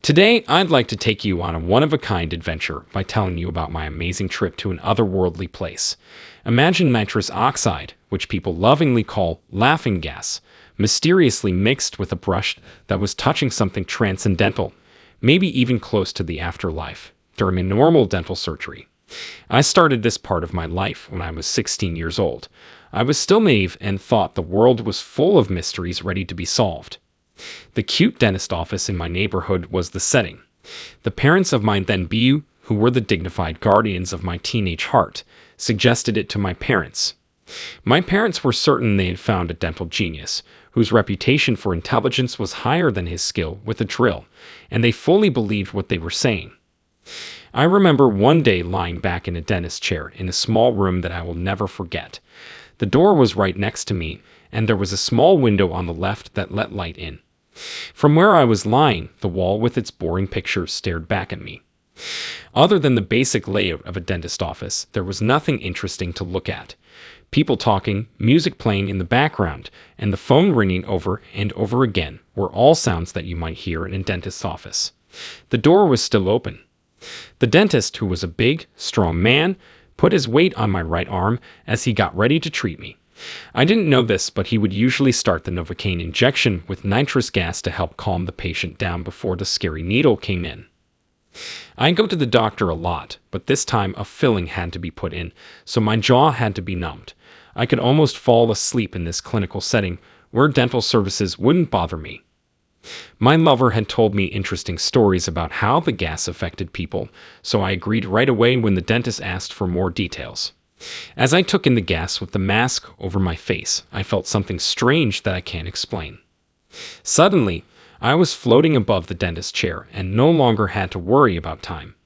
Today, I'd like to take you on a one-of-a-kind adventure by telling you about my amazing trip to an otherworldly place. Imagine nitrous oxide, which people lovingly call laughing gas, mysteriously mixed with a brush that was touching something transcendental, maybe even close to the afterlife, during a normal dental surgery. I started this part of my life when I was 16 years old. I was still naive and thought the world was full of mysteries ready to be solved. The cute dentist office in my neighborhood was the setting. The parents of my then BU, who were the dignified guardians of my teenage heart, suggested it to my parents. My parents were certain they had found a dental genius, whose reputation for intelligence was higher than his skill with a drill, and they fully believed what they were saying. I remember one day lying back in a dentist chair in a small room that I will never forget. The door was right next to me, and there was a small window on the left that let light in. From where I was lying, the wall with its boring pictures stared back at me. Other than the basic layout of a dentist office, there was nothing interesting to look at. People talking, music playing in the background, and the phone ringing over and over again were all sounds that you might hear in a dentist's office. The door was still open. The dentist, who was a big, strong man, put his weight on my right arm as he got ready to treat me. I didn't know this, but he would usually start the Novocaine injection with nitrous gas to help calm the patient down before the scary needle came in. I go to the doctor a lot, but this time a filling had to be put in, so my jaw had to be numbed. I could almost fall asleep in this clinical setting where dental services wouldn't bother me. My lover had told me interesting stories about how the gas affected people, so I agreed right away when the dentist asked for more details. As I took in the gas with the mask over my face, I felt something strange that I can't explain. Suddenly, I was floating above the dentist's chair and no longer had to worry about time.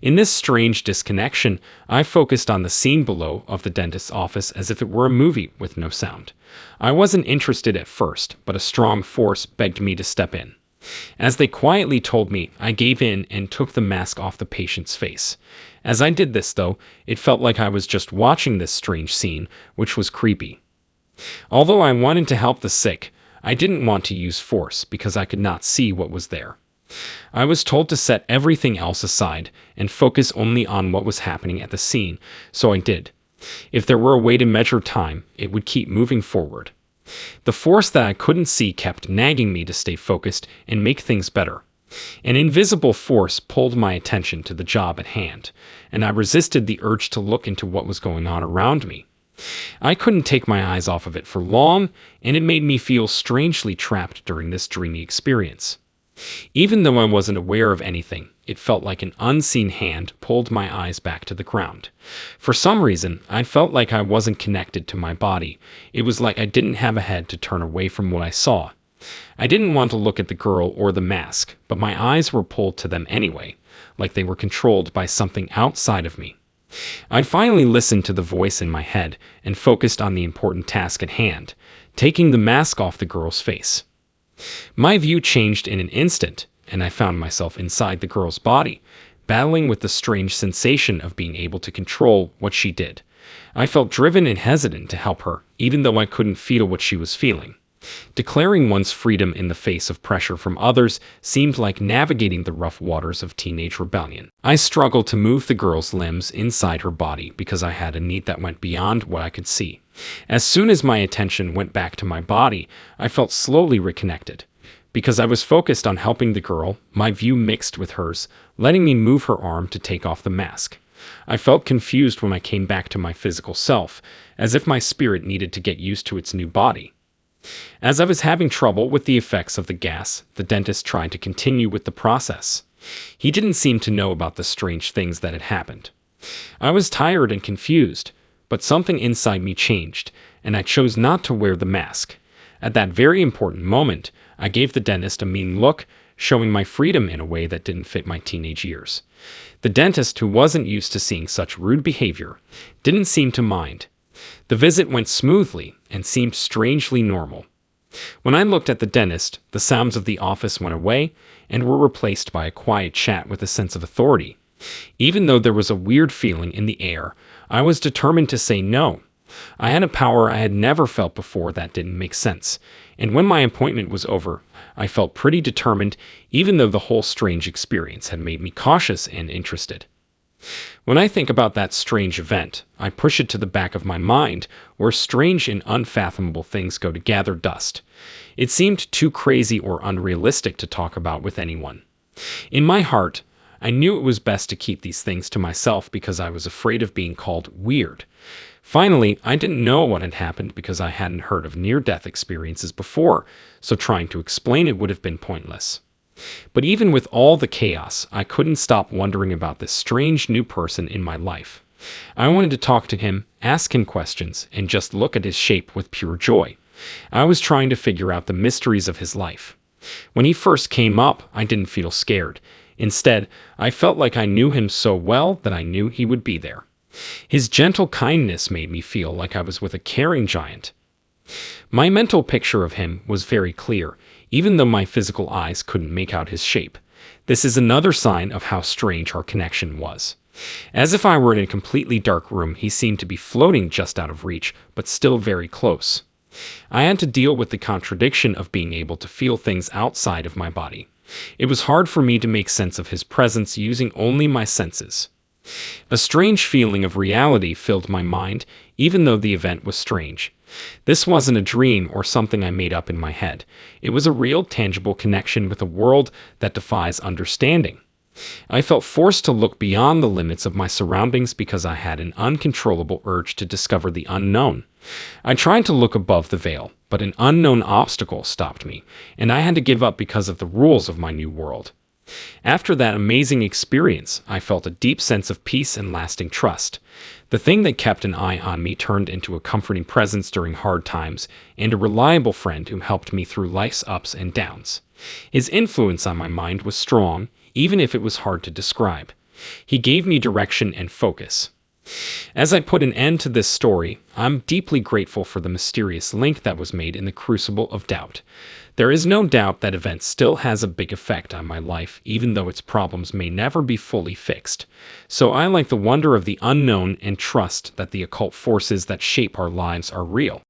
In this strange disconnection, I focused on the scene below of the dentist's office as if it were a movie with no sound. I wasn't interested at first, but a strong force begged me to step in. As they quietly told me, I gave in and took the mask off the patient's face. As I did this, though, it felt like I was just watching this strange scene, which was creepy. Although I wanted to help the sick, I didn't want to use force because I could not see what was there. I was told to set everything else aside and focus only on what was happening at the scene, so I did. If there were a way to measure time, it would keep moving forward. The force that I couldn't see kept nagging me to stay focused and make things better. An invisible force pulled my attention to the job at hand, and I resisted the urge to look into what was going on around me. I couldn't take my eyes off of it for long, and it made me feel strangely trapped during this dreamy experience. Even though I wasn't aware of anything, it felt like an unseen hand pulled my eyes back to the ground. For some reason, I felt like I wasn't connected to my body. It was like I didn't have a head to turn away from what I saw. I didn't want to look at the girl or the mask, but my eyes were pulled to them anyway, like they were controlled by something outside of me. I finally listened to the voice in my head and focused on the important task at hand, taking the mask off the girl's face. My view changed in an instant, and I found myself inside the girl's body, battling with the strange sensation of being able to control what she did. I felt driven and hesitant to help her, even though I couldn't feel what she was feeling. Declaring one's freedom in the face of pressure from others seemed like navigating the rough waters of teenage rebellion. I struggled to move the girl's limbs inside her body because I had a need that went beyond what I could see. As soon as my attention went back to my body, I felt slowly reconnected. Because I was focused on helping the girl, my view mixed with hers, letting me move her arm to take off the mask. I felt confused when I came back to my physical self, as if my spirit needed to get used to its new body. As I was having trouble with the effects of the gas, the dentist tried to continue with the process. He didn't seem to know about the strange things that had happened. I was tired and confused, but something inside me changed, and I chose not to wear the mask. At that very important moment, I gave the dentist a mean look, showing my freedom in a way that didn't fit my teenage years. The dentist, who wasn't used to seeing such rude behavior, didn't seem to mind. The visit went smoothly and seemed strangely normal. When I looked at the dentist, the sounds of the office went away and were replaced by a quiet chat with a sense of authority. Even though there was a weird feeling in the air, I was determined to say no. I had a power I had never felt before that didn't make sense. And when my appointment was over, I felt pretty determined, even though the whole strange experience had made me cautious and interested. When I think about that strange event, I push it to the back of my mind, where strange and unfathomable things go to gather dust. It seemed too crazy or unrealistic to talk about with anyone. In my heart, I knew it was best to keep these things to myself because I was afraid of being called weird. Finally, I didn't know what had happened because I hadn't heard of near-death experiences before, so trying to explain it would have been pointless. But even with all the chaos, I couldn't stop wondering about this strange new person in my life. I wanted to talk to him, ask him questions, and just look at his shape with pure joy. I was trying to figure out the mysteries of his life. When he first came up, I didn't feel scared. Instead, I felt like I knew him so well that I knew he would be there. His gentle kindness made me feel like I was with a caring giant. My mental picture of him was very clear, even though my physical eyes couldn't make out his shape. This is another sign of how strange our connection was. As if I were in a completely dark room, he seemed to be floating just out of reach, but still very close. I had to deal with the contradiction of being able to feel things outside of my body. It was hard for me to make sense of his presence using only my senses. A strange feeling of reality filled my mind, even though the event was strange. This wasn't a dream or something I made up in my head. It was a real, tangible connection with a world that defies understanding. I felt forced to look beyond the limits of my surroundings because I had an uncontrollable urge to discover the unknown. I tried to look above the veil, but an unknown obstacle stopped me, and I had to give up because of the rules of my new world. After that amazing experience, I felt a deep sense of peace and lasting trust. The thing that kept an eye on me turned into a comforting presence during hard times and a reliable friend who helped me through life's ups and downs. His influence on my mind was strong, even if it was hard to describe. He gave me direction and focus. As I put an end to this story, I'm deeply grateful for the mysterious link that was made in the crucible of doubt. There is no doubt that event still has a big effect on my life, even though its problems may never be fully fixed. So I like the wonder of the unknown and trust that the occult forces that shape our lives are real.